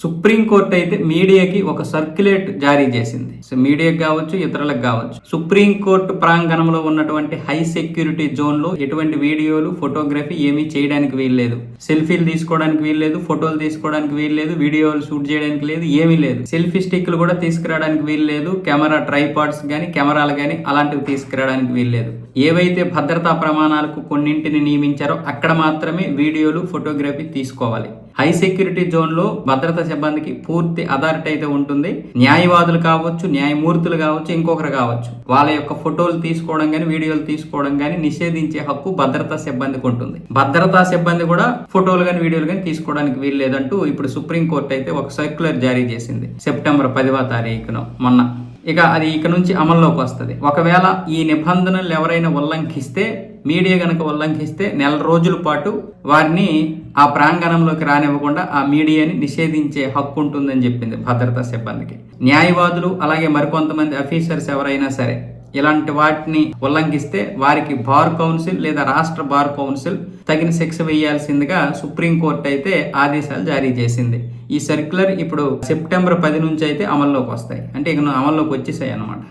Supreme court అయితే మీడియాకి ఒక సర్క్యులేట్ జారీ చేసింది. సో మీడియాకి కావచ్చు, ఇతరులకు కావచ్చు, సుప్రీంకోర్టు ప్రాంగణంలో ఉన్నటువంటి హై సెక్యూరిటీ జోన్ లో ఎటువంటి వీడియోలు, ఫోటోగ్రఫీ ఏమీ చేయడానికి వీల్లేదు. సెల్ఫీలు తీసుకోవడానికి వీల్లేదు, ఫోటోలు తీసుకోవడానికి వీల్లేదు, వీడియోలు షూట్ చేయడానికి లేదు, ఏమీ లేదు. సెల్ఫీ స్టిక్లు కూడా తీసుకురావడానికి వీల్లేదు. కెమెరా ట్రైపాడ్స్ గానీ, కెమెరాలు గానీ అలాంటివి తీసుకురావడానికి వీల్లేదు. ఏవైతే భద్రతా ప్రమాణాలకు కొన్నింటిని నియమించారో అక్కడ మాత్రమే వీడియోలు, ఫోటోగ్రఫీ తీసుకోవాలి. హై సెక్యూరిటీ జోన్ లో భద్రతా సిబ్బందికి పూర్తి అథారిటీ అయితే ఉంటుంది. న్యాయవాదులు కావచ్చు, న్యాయమూర్తులు కావచ్చు, ఇంకొకరు కావచ్చు, వాళ్ళ యొక్క ఫోటోలు తీసుకోవడం గానీ, వీడియోలు తీసుకోవడం గానీ నిషేధించే హక్కు భద్రతా సిబ్బందికి ఉంటుంది. భద్రతా సిబ్బంది కూడా ఫోటోలు గానీ, వీడియోలు గానీ తీసుకోవడానికి వీల్లేదంటూ ఇప్పుడు సుప్రీంకోర్టు అయితే ఒక సర్క్యులర్ జారీ చేసింది సెప్టెంబర్ 10వ తారీఖున మొన్న. ఇక అది ఇక నుంచి అమల్లోకి వస్తుంది. ఒకవేళ ఈ నిబంధనలు ఎవరైనా ఉల్లంఘిస్తే, మీడియా గనక ఉల్లంఘిస్తే నెల రోజుల పాటు వారిని ఆ ప్రాంగణంలోకి రానివ్వకుండా ఆ మీడియాని నిషేధించే హక్కు ఉంటుందని చెప్పింది భద్రతా సిబ్బందికి. న్యాయవాదులు అలాగే మరికొంతమంది అఫీసర్స్ ఎవరైనా సరే ఇలాంటి వాటిని ఉల్లంఘిస్తే వారికి బార్ కౌన్సిల్ లేదా రాష్ట్ర బార్ కౌన్సిల్ తగిన శిక్ష వేయాల్సిందిగా సుప్రీంకోర్టు అయితే ఆదేశాలు జారీ చేసింది. ఈ సర్క్యులర్ ఇప్పుడు సెప్టెంబర్ 10 నుంచి అయితే అమల్లోకి వస్తాయి. అంటే ఇక అమల్లోకి వచ్చేసాయి అన్నమాట.